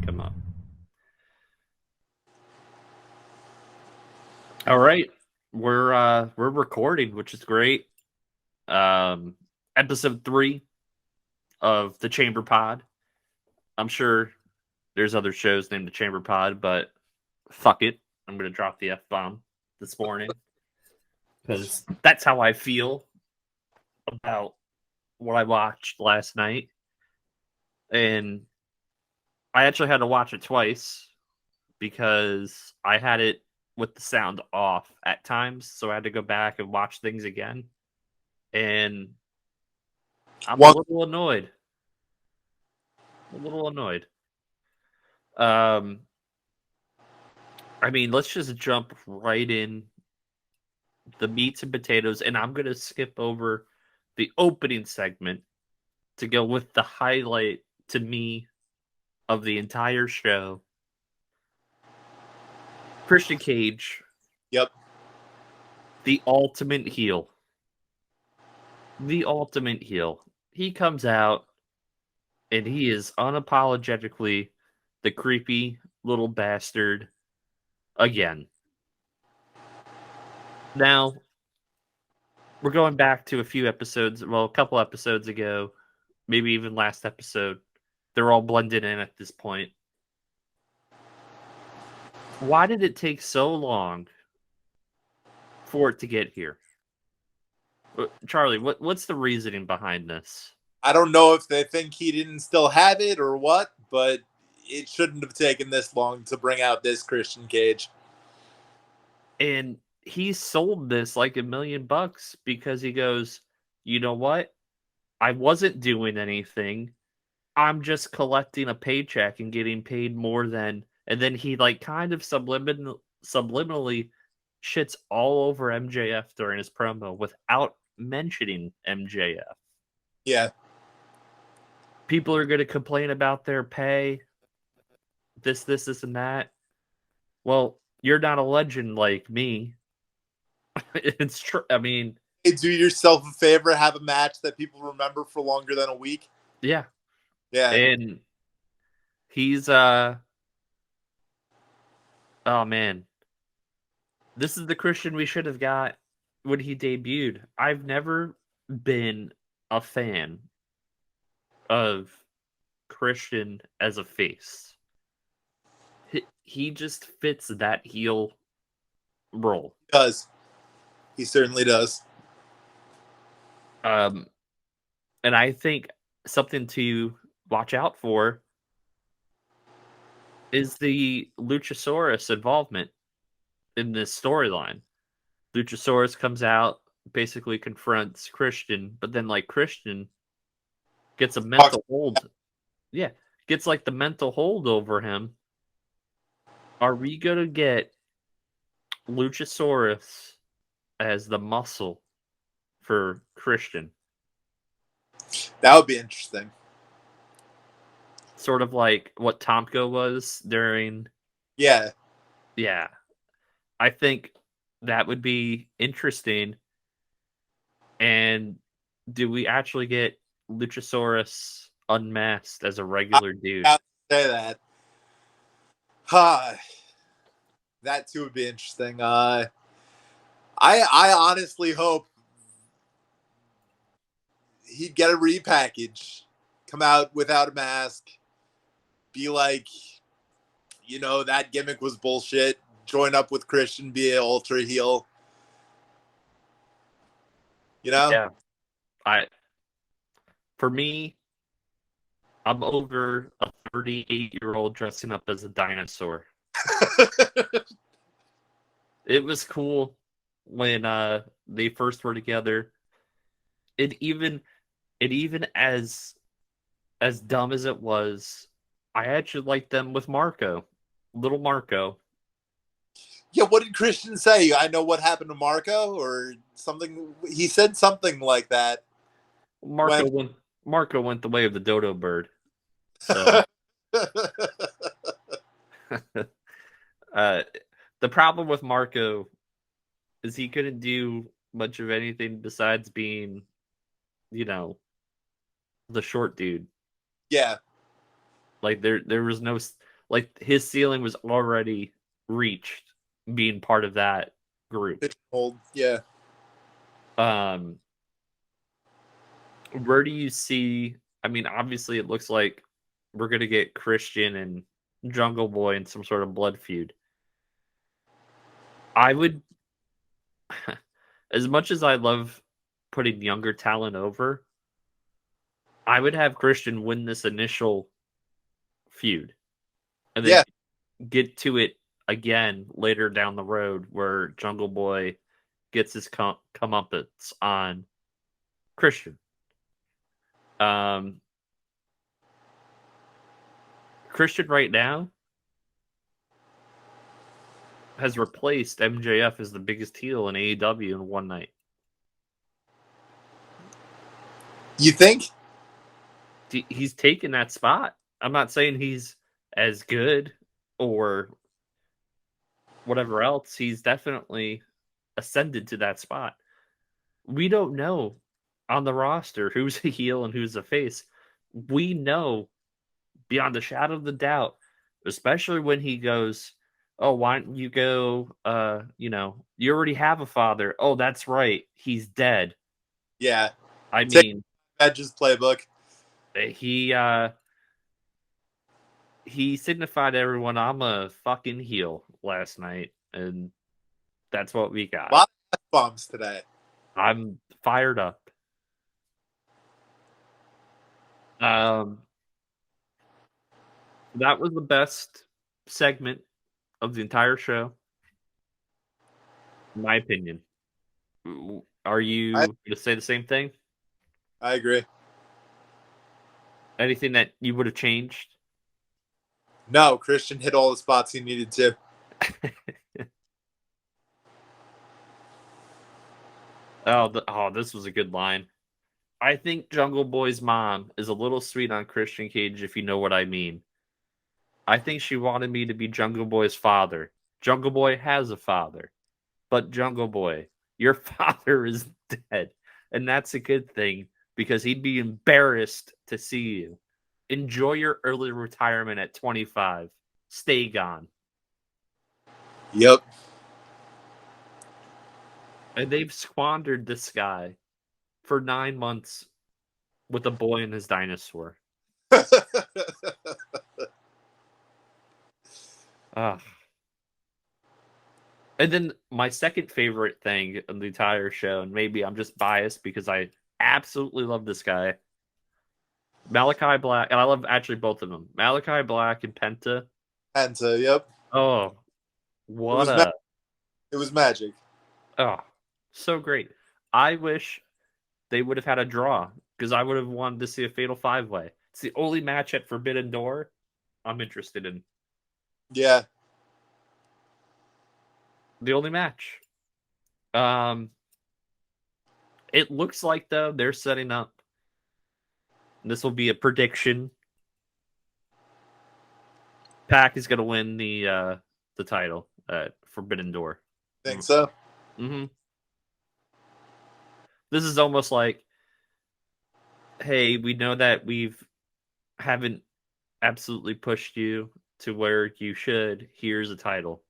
come up. All right, we're recording, which is great. Episode 3 of the Chamber Pod. I'm sure there's other shows named the Chamber Pod, but fuck it, I'm gonna drop the F-bomb this morning because that's how I feel about what I watched last night, and I actually had to watch it twice because I had it with the sound off at times, so I had to go back and watch things again. And I'm a little annoyed. Um, I mean, let's just jump right in the meats and potatoes, and I'm gonna skip over the opening segment to go with the highlight to me of the entire show. Christian Cage. Yep. The ultimate heel. He comes out and he is unapologetically the creepy little bastard again. Now, we're going back to a couple episodes ago, maybe even last episode. They're all blended in at this point. Why did it take so long for it to get here? Charlie, what's the reasoning behind this? I don't know if they think he didn't still have it or what, but it shouldn't have taken this long to bring out this Christian Cage. And he sold this like $1 million because he goes, you know what? I wasn't doing anything. I'm just collecting a paycheck and getting paid more than. And then he like kind of subliminally shits all over MJF during his promo without mentioning MJF. Yeah. People are going to complain about their pay. This, and that. Well, you're not a legend like me. It's true. I mean, hey, do yourself a favor, have a match that people remember for longer than a week. Yeah. Yeah. And he's oh man. This is the Christian we should have got when he debuted. I've never been a fan of Christian as a face. He just fits that heel role. He does. He certainly does. And I think something to watch out for is the Luchasaurus involvement in this storyline. Luchasaurus comes out, basically confronts Christian, but then like Christian gets a mental hold. Yeah, gets like the mental hold over him. Are we gonna get Luchasaurus as the muscle for Christian? That would be interesting. Sort of like what Tomko was during. Yeah. Yeah. I think that would be interesting. And do we actually get Luchasaurus unmasked as a regular dude? I say that. That too would be interesting. I honestly hope he'd get a repackage, come out without a mask, be like, you know, that gimmick was bullshit. Join up with Christian, be an ultra heel. You know? Yeah. For me, I'm over a 38-year-old dressing up as a dinosaur. It was cool when they first were together. It even as dumb as it was, I actually liked them with Marco. Little Marco. Yeah, what did Christian say? I know what happened to Marco or something. He said something like that. Marco went the way of the dodo bird. So the problem with Marco is he couldn't do much of anything besides being, you know, the short dude. Yeah. Like there was no Like his ceiling was already reached being part of that group. Old, yeah. Where do you see? I mean, obviously, it looks like we're gonna get Christian and Jungle Boy in some sort of blood feud. I would, as much as I love putting younger talent over, I would have Christian win this initial feud and then Yeah. get to it again later down the road where Jungle Boy gets his comeuppance on Christian. Christian right now has replaced MJF as the biggest heel in AEW in one night. You think? He's taken that spot. I'm not saying he's as good or whatever else. He's definitely ascended to that spot. We don't know on the roster who's a heel and who's a face. We know beyond a shadow of the doubt, especially when he goes, "Oh, why don't you go? You already have a father. Oh, that's right, he's dead." Yeah. I mean, Edge's playbook. He signified to everyone, "I'm a fucking heel" last night, and that's what we got. A lot of bombs today. I'm fired up. That was the best segment of the entire show, in my opinion. Are you going to say the same thing? I agree. Anything that you would have changed? No, Christian hit all the spots he needed to. This was a good line. I think Jungle Boy's mom is a little sweet on Christian Cage, if you know what I mean. I think she wanted me to be Jungle Boy's father. Jungle Boy has a father. But Jungle Boy, your father is dead. And that's a good thing because he'd be embarrassed to see you. Enjoy your early retirement at 25. Stay gone. Yep. And they've squandered this guy for 9 months with a boy and his dinosaur. And then my second favorite thing in the entire show, and maybe I'm just biased because I absolutely love this guy, Malachi Black, and I love actually both of them, Malachi Black and Penta. Penta, yep. Oh, it was magic. Oh, so great. I wish they would have had a draw because I would have wanted to see a Fatal 5-Way. It's the only match at Forbidden Door I'm interested in. Yeah. The only match. It looks like, though, they're setting up. This will be a prediction. Pac is going to win the title at Forbidden Door. Think so? Mm-hmm. This is almost like, hey, we know that haven't absolutely pushed you to where you should. Here's a title.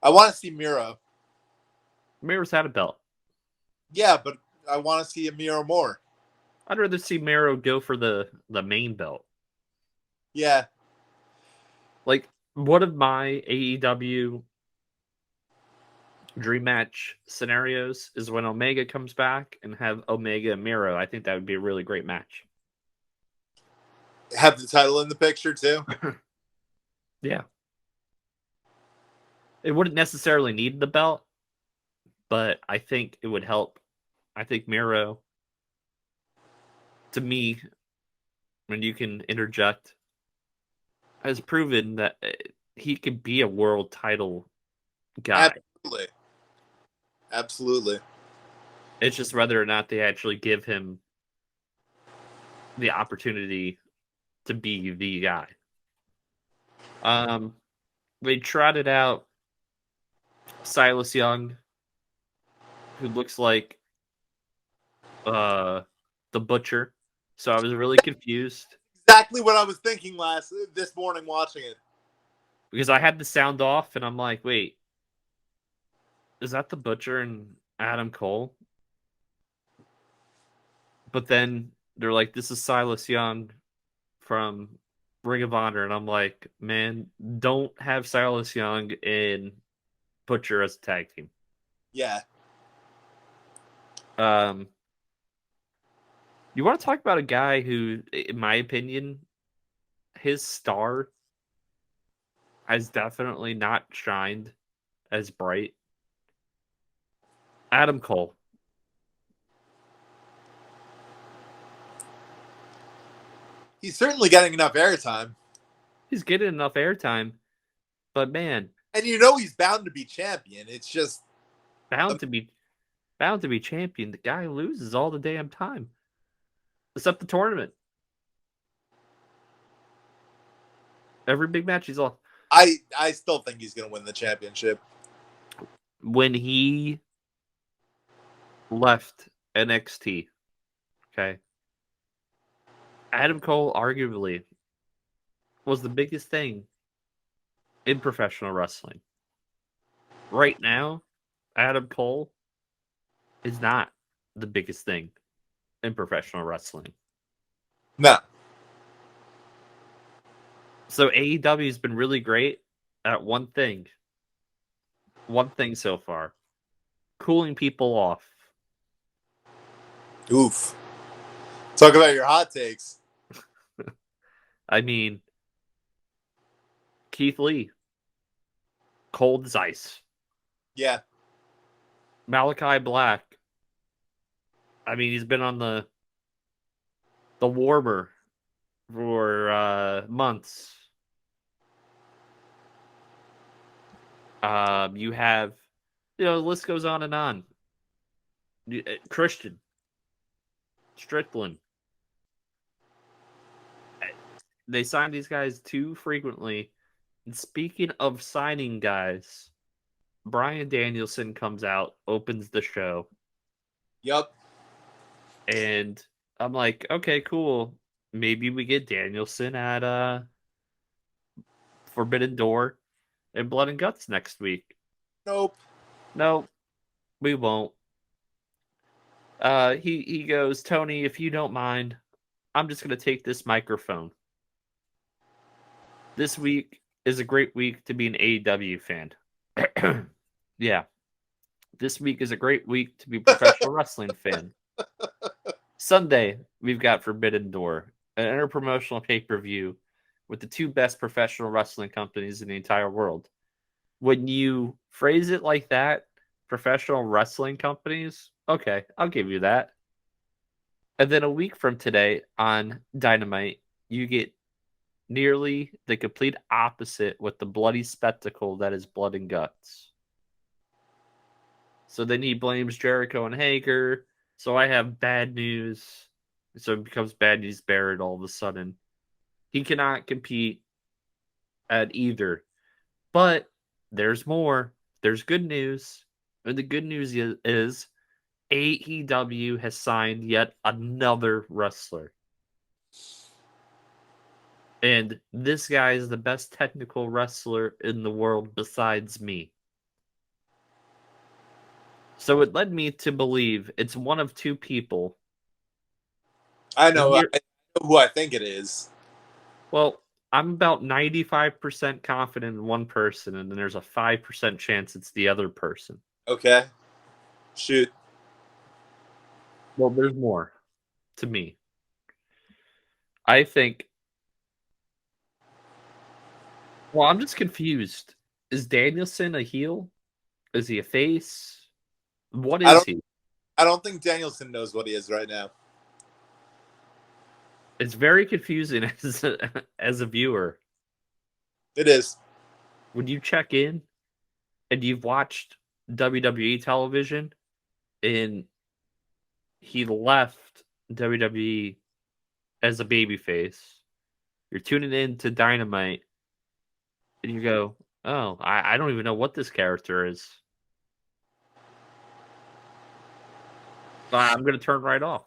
I want to see Miro. Miro's had a belt. Yeah, but I want to see a Miro more. I'd rather see Miro go for the main belt. Yeah. Like, one of my AEW dream match scenarios is when Omega comes back and have Omega and Miro. I think that would be a really great match. Have the title in the picture, too? Yeah. It wouldn't necessarily need the belt, but I think it would help. I think Miro, to me, when you can interject, has proven that he can be a world title guy. Absolutely. It's just whether or not they actually give him the opportunity to be the guy. They trotted out Silas Young, who looks like the Butcher. So I was really confused. Exactly what I was thinking this morning watching it. Because I had the sound off, and I'm like, wait, is that the Butcher and Adam Cole? But then they're like, this is Silas Young from Ring of Honor, and I'm like, man, don't have Silas Young and Butcher as a tag team. Yeah. You want to talk about a guy who, in my opinion, his star has definitely not shined as bright. Adam Cole. He's certainly getting enough airtime. He's getting enough airtime, but man, And you know he's bound to be champion. It's just bound to be champion. The guy loses all the damn time, except the tournament. Every big match he's lost. I still think he's gonna win the championship. When he left NXT, okay, Adam Cole arguably was the biggest thing in professional wrestling. Right now, Adam Cole is not the biggest thing in professional wrestling. No. So AEW has been really great at one thing. One thing so far. Cooling people off. Oof. Talk about your hot takes. I mean, Keith Lee. Cold as ice. Yeah. Malachi Black. I mean, he's been on the warmer for months. You have, the list goes on and on. Christian. Strickland. They sign these guys too frequently. And speaking of signing guys, Bryan Danielson comes out, opens the show. Yup. And I'm like, okay, cool. Maybe we get Danielson at Forbidden Door and Blood and Guts next week. Nope. No, we won't. He goes, Tony, if you don't mind, I'm just gonna take this microphone. This week is a great week to be an AEW fan. Yeah. This week is a great week to be a professional wrestling fan. Sunday, we've got Forbidden Door, an interpromotional pay-per-view with the two best professional wrestling companies in the entire world. When you phrase it like that, professional wrestling companies, okay, I'll give you that. And then a week from today on Dynamite, you get nearly the complete opposite with the bloody spectacle that is Blood and Guts. So then he blames Jericho and Hager. So I have bad news. So it becomes bad news Barrett all of a sudden. He cannot compete at either. But there's more. There's good news. And the good news is AEW has signed yet another wrestler. And this guy is the best technical wrestler in the world besides me. So it led me to believe it's one of two people. I know who I think it is. Well, I'm about 95% confident in one person, and then there's a 5% chance it's the other person. Okay. Shoot. Well, there's more to me. I think. Well, I'm just confused. Is Danielson a heel? Is he a face? What is he? I don't think Danielson knows what he is right now. It's very confusing as a viewer. It is. When you check in and you've watched WWE television and he left WWE as a babyface, you're tuning in to Dynamite and you go, oh, I don't even know what this character is. I'm going to turn right off.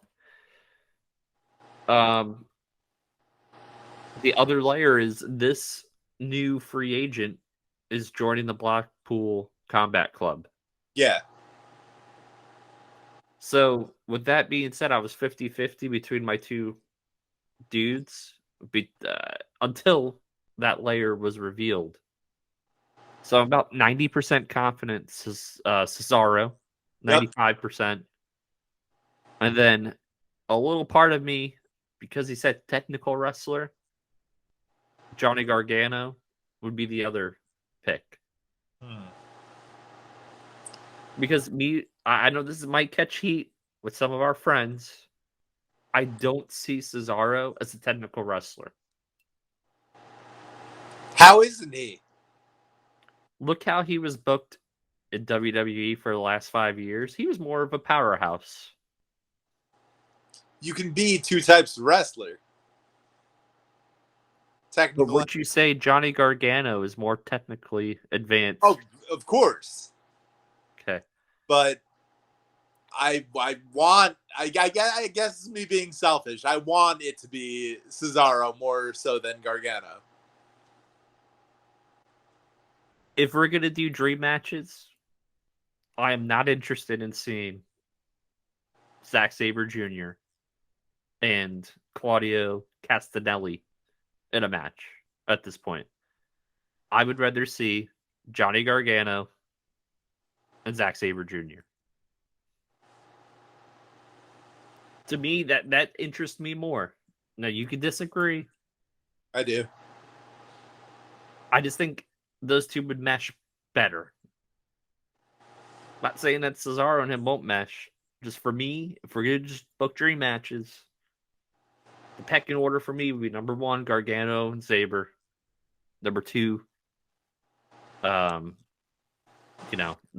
The other layer is this new free agent is joining the Blackpool Combat Club. Yeah. So, with that being said, I was 50-50 between my two dudes until that layer was revealed. So, I'm about 90% confident Cesaro, 95%. And then a little part of me, because he said technical wrestler, Johnny Gargano would be the other pick. Because I know this might catch heat with some of our friends. I don't see Cesaro as a technical wrestler. How isn't he? Look how he was booked in WWE for the last 5 years. He was more of a powerhouse. You can be two types of wrestler. But would you say Johnny Gargano is more technically advanced? Oh, of course. Okay. But I guess it's me being selfish. I want it to be Cesaro more so than Gargano. If we're going to do dream matches, I am not interested in seeing Zack Sabre Jr. and Claudio Castagnoli in a match at this point. I would rather see Johnny Gargano and Zack Sabre Jr. To me, that interests me more. Now, you can disagree. I do. I just think those two would mesh better. Not saying that Cesaro and him won't mesh. Just for me, if we're going to just book dream matches, the pecking order for me would be number 1, Gargano and Sabre. Number 2,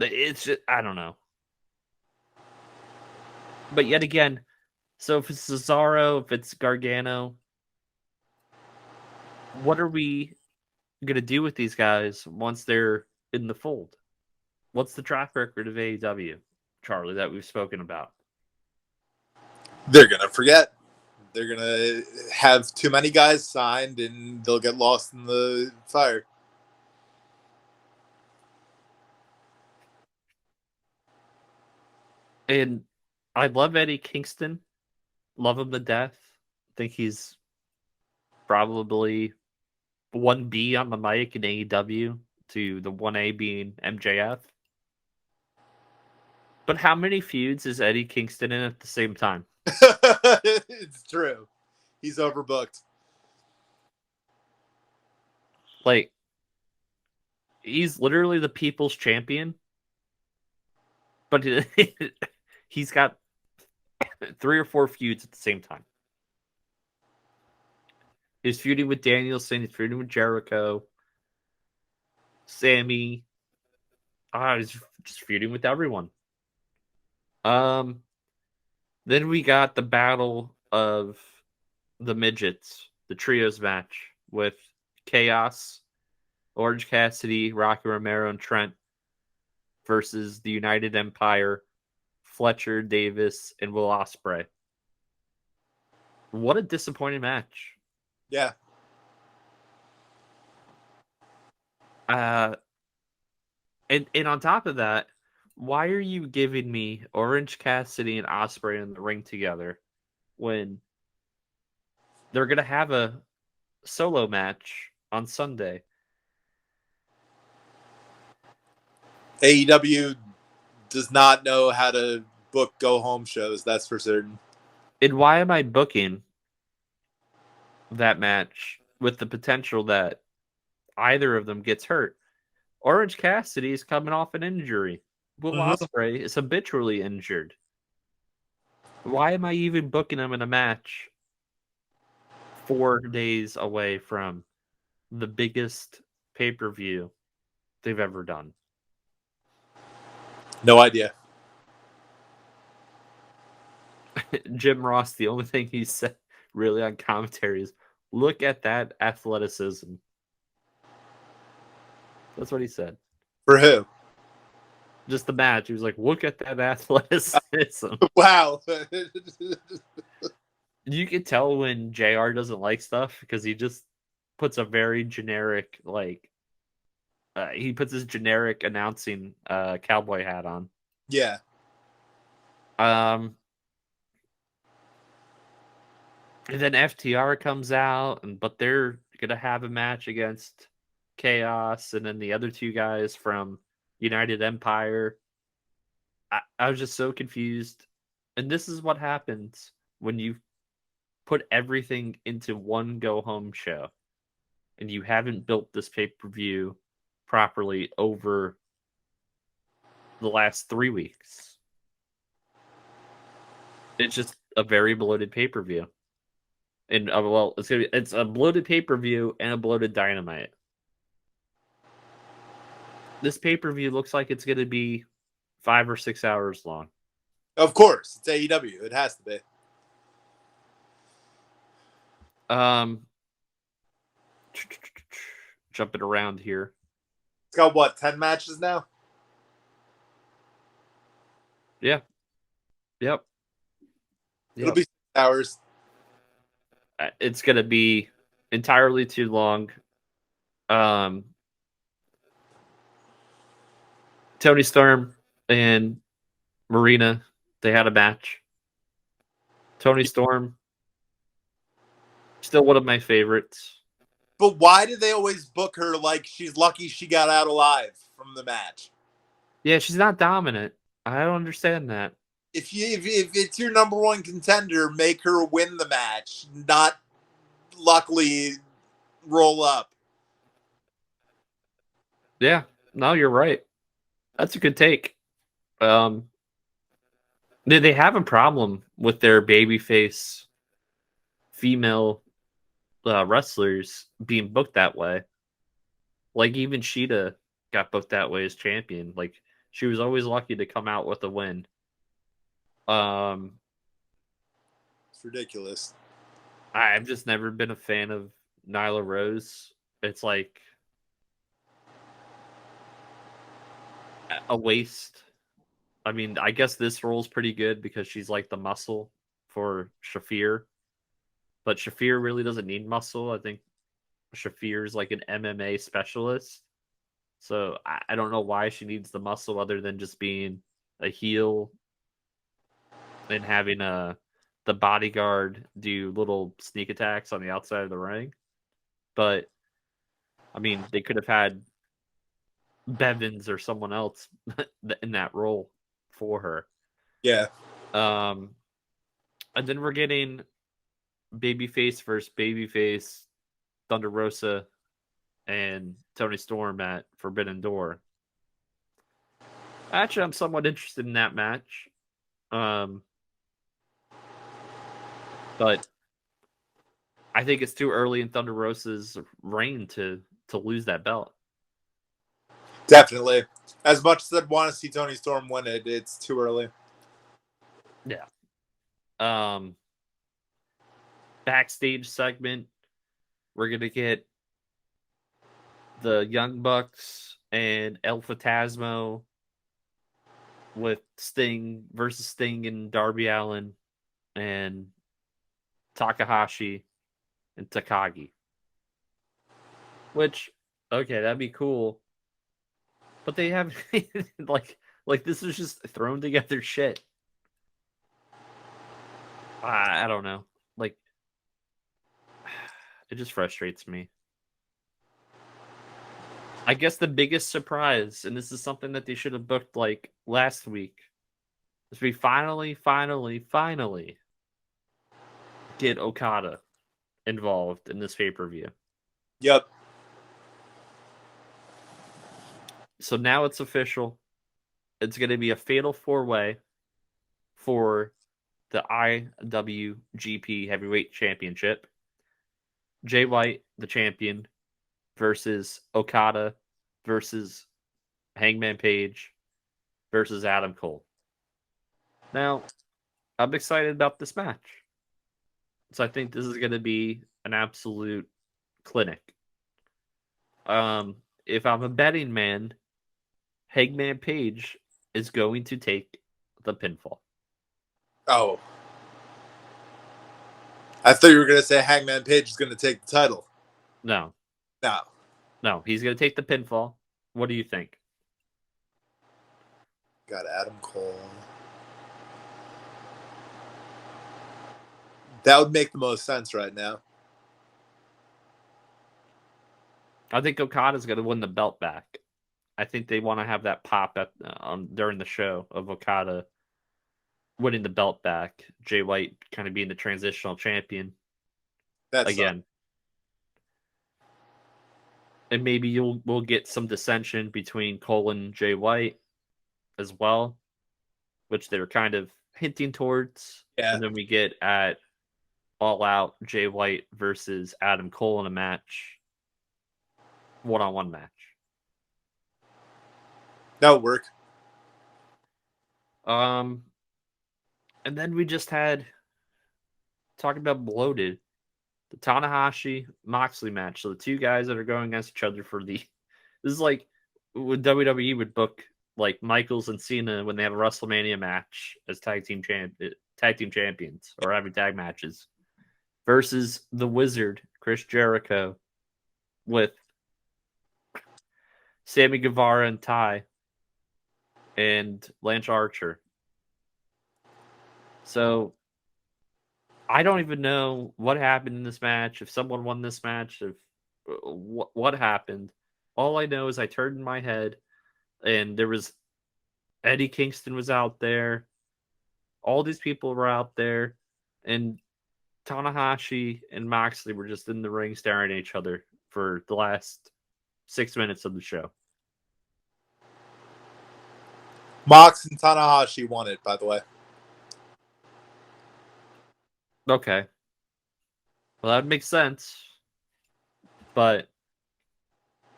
it's just, I don't know. But yet again, so if it's Cesaro, if it's Gargano, what are we going to do with these guys once they're in the fold? What's the track record of AEW, Charlie, that we've spoken about? They're going to forget. They're going to have too many guys signed and they'll get lost in the fire. And I love Eddie Kingston. Love him to death. Think he's probably 1B on the mic in AEW to the 1A being MJF. But how many feuds is Eddie Kingston in at the same time? It's true. He's overbooked. Like, he's literally the people's champion. But he's got 3 or 4 feuds at the same time. He's feuding with Danielson. He's feuding with Jericho. Sammy. He's just feuding with everyone. Then we got the battle of the midgets, the trios match with Chaos, Orange Cassidy, Rocky Romero, and Trent versus the United Empire, Fletcher, Davis, and Will Ospreay. What a disappointing match. Yeah. And on top of that, why are you giving me Orange Cassidy and Ospreay in the ring together when they're going to have a solo match on Sunday? AEW does not know how to book go-home shows, that's for certain. And why am I booking that match with the potential that either of them gets hurt? Orange Cassidy is coming off an injury. Will Ospreay is habitually injured. Why am I even booking him in a match 4 days away from the biggest pay-per-view they've ever done? No idea. Jim Ross, the only thing he said really on commentary is, look at that athleticism. That's what he said. For who? Just the match. He was like, look at that athleticism. Wow. You can tell when JR doesn't like stuff because he just puts a very generic, like, he puts his generic announcing cowboy hat on. Yeah. And then FTR comes out, but they're gonna have a match against Chaos, and then the other two guys from United Empire. I was just so confused. And this is what happens when you put everything into one go home show and you haven't built this pay-per-view properly over the last 3 weeks. It's just a very bloated pay-per-view. And well, it's a bloated pay-per-view and a bloated Dynamite. This pay-per-view looks like it's going to be 5 or 6 hours long. Of course, it's AEW. It has to be. Jumping around here. It's got what, 10 matches now? Yeah. Yep. It'll be 6 hours. It's going to be entirely too long. Tony Storm and Marina, they had a match. Tony Storm, still one of my favorites. But why do they always book her like she's lucky she got out alive from the match? Yeah, she's not dominant. I don't understand that. If it's your number one contender, make her win the match, not luckily roll up. Yeah, no, you're right. That's a good take. They have a problem with their babyface female wrestlers being booked that way. Like, even Sheeta got booked that way as champion. Like, she was always lucky to come out with a win. It's ridiculous. I've just never been a fan of Nyla Rose. It's like a waste. I mean, I guess this role's pretty good because she's like the muscle for Shafir. But Shafir really doesn't need muscle. I think Shafir's like an MMA specialist. So I don't know why she needs the muscle other than just being a heel and having the bodyguard do little sneak attacks on the outside of the ring. But I mean, they could have had Bevins or someone else in that role for her. Yeah. And then we're getting babyface versus babyface, Thunder Rosa and Tony Storm at Forbidden Door. Actually, I'm somewhat interested in that match. But I think it's too early in Thunder Rosa's reign to lose that belt. Definitely. As much as I'd want to see Tony Storm win it, it's too early. Yeah. Backstage segment, we're gonna get the Young Bucks and El Phantasmo with Sting versus Sting and Darby Allin and Takahashi and Takagi. Which, okay, that'd be cool. But they have like this is just thrown together shit. I don't know. Like, it just frustrates me. I guess the biggest surprise, and this is something that they should have booked like last week, is we finally get Okada involved in this pay-per-view. Yep. So now it's official. It's going to be a fatal 4-way for the IWGP Heavyweight Championship. Jay White, the champion, versus Okada versus Hangman Page versus Adam Cole. Now, I'm excited about this match. So I think this is going to be an absolute clinic. If I'm a betting man, Hangman Page is going to take the pinfall. Oh. I thought you were going to say Hangman Page is going to take the title. No, No. no, he's going to take the pinfall. What do you think? Got Adam Cole. That would make the most sense right now. I think Okada's going to win the belt back. I think they want to have that pop during the show of Okada winning the belt back. Jay White kind of being the transitional champion That's again. And maybe we'll get some dissension between Cole and Jay White as well, which they were kind of hinting towards. Yeah. And then we get at All Out Jay White versus Adam Cole in a match, one-on-one match. That would work. And then we just had talking about bloated, the Tanahashi Moxley match. So the two guys that are going against each other for the this is like when WWE would book like Michaels and Cena when they have a WrestleMania match as tag team champions or having tag matches versus the Wizard Chris Jericho with Sammy Guevara and Ty and Lance Archer. So I don't even know what happened in this match, if someone won this match, if what happened. All I know is I turned in my head and there was Eddie Kingston was out there. All these people were out there, and Tanahashi and Moxley were just in the ring staring at each other for the last 6 minutes of the show. Mox and Tanahashi won it, by the way. Okay. Well, that makes sense. But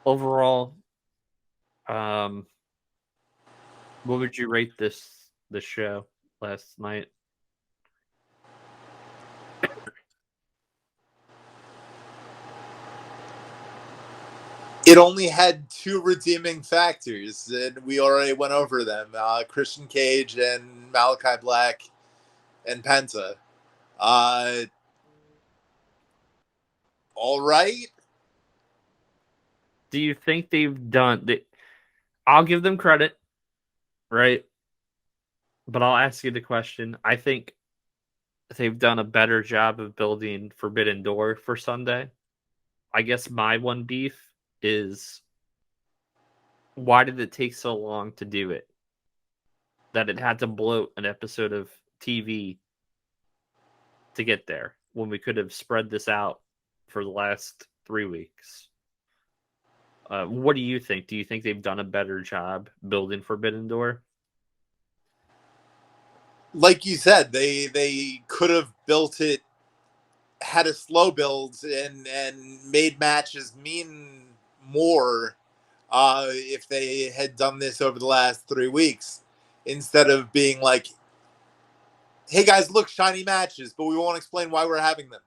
overall, what would you rate this show last night? It only had two redeeming factors, and we already went over them. Christian Cage and Malachi Black and Penta. All right. Do you think they've done... I'll give them credit, right? But I'll ask you the question. I think they've done a better job of building Forbidden Door for Sunday. I guess my one beef is why did it take so long to do it? That it had to bloat an episode of TV to get there when we could have spread this out for the last 3 weeks. What do you think? Do you think they've done a better job building Forbidden Door? Like you said, they could have built it, had a slow build, and made matches mean more if they had done this over the last 3 weeks instead of being like, hey guys, look, shiny matches, but we won't explain why we're having them.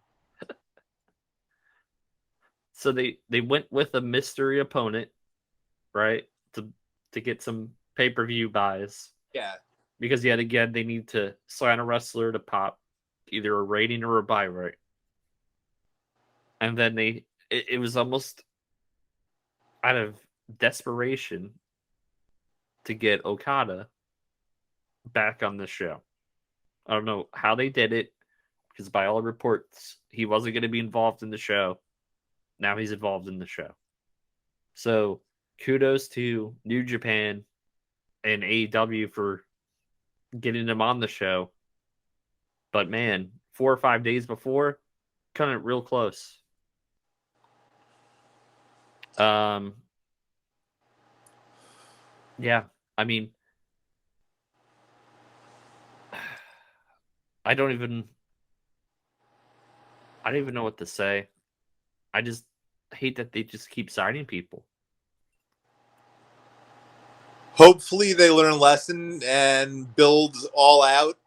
So they went with a mystery opponent, right? To get some pay-per-view buys. Yeah. Because yet again, they need to sign a wrestler to pop either a rating or a buy rate. And then it was almost out of desperation to get Okada back on the show. I don't know how they did it, because by all reports, he wasn't going to be involved in the show. Now he's involved in the show. So kudos to New Japan and AEW for getting him on the show. But man, 4 or 5 days before, kind of real close. Yeah, I mean, I don't even know what to say. I just hate that they just keep signing people. Hopefully they learn a lesson and build all out,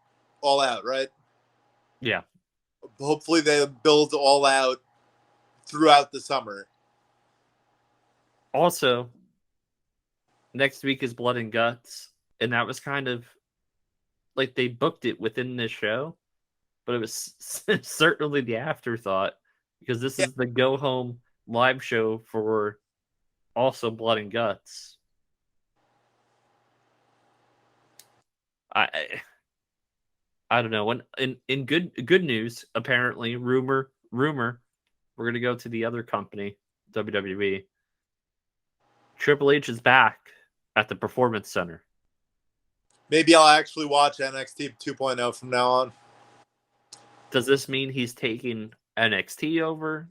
right? Yeah. Hopefully they build all out throughout the summer. Also, next week is Blood and Guts, and that was kind of like they booked it within this show, but it was certainly the afterthought, because this is the go home live show for also Blood and Guts. I don't know. When in good news, apparently rumor, we're gonna go to the other company, WWE. Triple H is back at the Performance Center. Maybe I'll actually watch NXT 2.0 from now on. Does this mean he's taking NXT over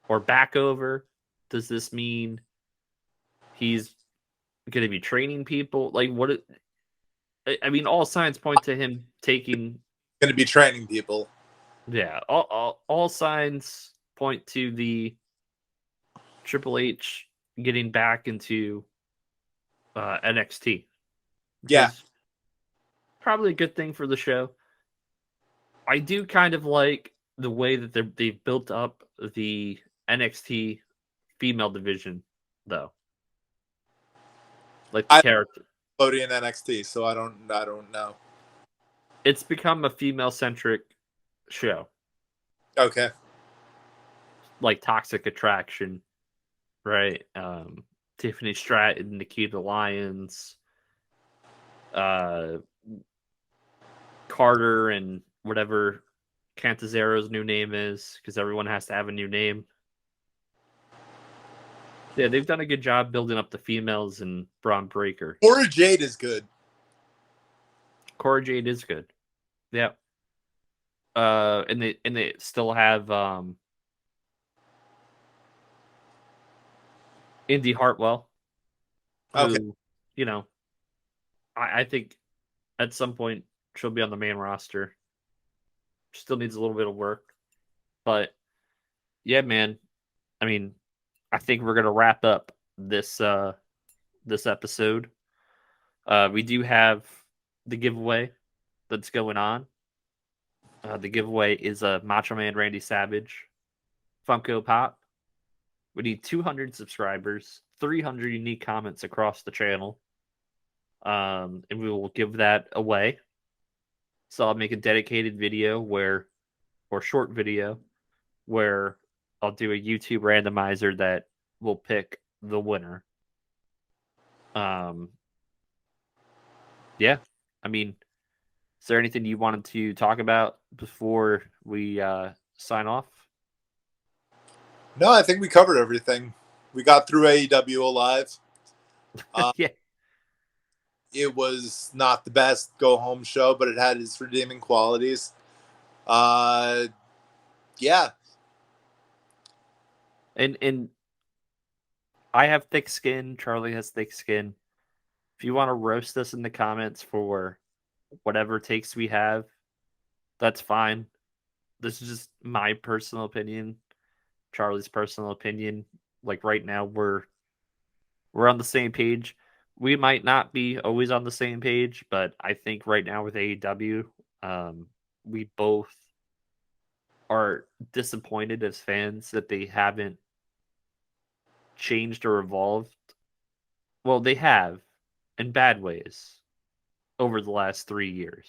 or back over? Does this mean he's going to be training people? Like, what? I mean, all signs point to him taking. Going to be training people. Yeah, all signs point to the Triple H getting back into NXT. Yeah. Probably a good thing for the show. I do kind of like the way that they've built up the NXT female division, though. Like the character, Floating in NXT, so I don't know. it's become a female-centric show. Okay. Like Toxic Attraction, right? Tiffany Stratton, Nikita Lyons, Carter, and whatever Cantazaro's new name is, because everyone has to have a new name. Yeah, they've done a good job building up the females and Braun Breaker. Cora Jade is good. Cora Jade is good. Yeah. And they still have Indy Hartwell, who, Okay. you know, I think at some point she'll be on the main roster. Still needs a little bit of work. But yeah, man. I mean, I think we're gonna wrap up this this episode. We do have the giveaway that's going on. The giveaway is a Macho Man Randy Savage Funko Pop. We need 200 subscribers, 300 unique comments across the channel, and we will give that away. So I'll make a dedicated video or short video, where I'll do a YouTube randomizer that will pick the winner. Yeah, I mean, is there anything you wanted to talk about before we sign off? No, I think we covered everything. We got through AEW alive. Yeah. It was not the best go home show, but it had its redeeming qualities. Yeah. And I have thick skin. Charlie has thick skin. If you want to roast us in the comments for whatever takes we have, that's fine. This is just my personal opinion, Charlie's personal opinion. Like right now, we're on the same page. We might not be always on the same page, but I think right now with AEW, we both are disappointed as fans that they haven't changed or evolved. Well, they have in bad ways over the last 3 years.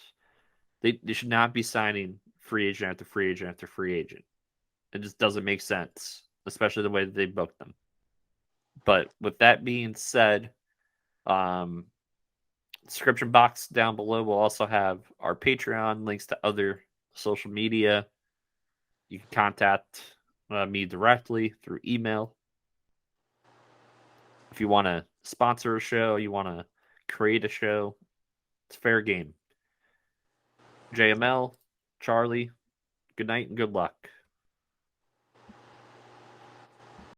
They should not be signing free agent after free agent after free agent. It just doesn't make sense, especially the way that they booked them. But with that being said, description box down below will also have our Patreon, links to other social media. You can contact me directly through email. If you want to sponsor a show, you want to create a show, it's fair game. JML, Charlie, good night and good luck.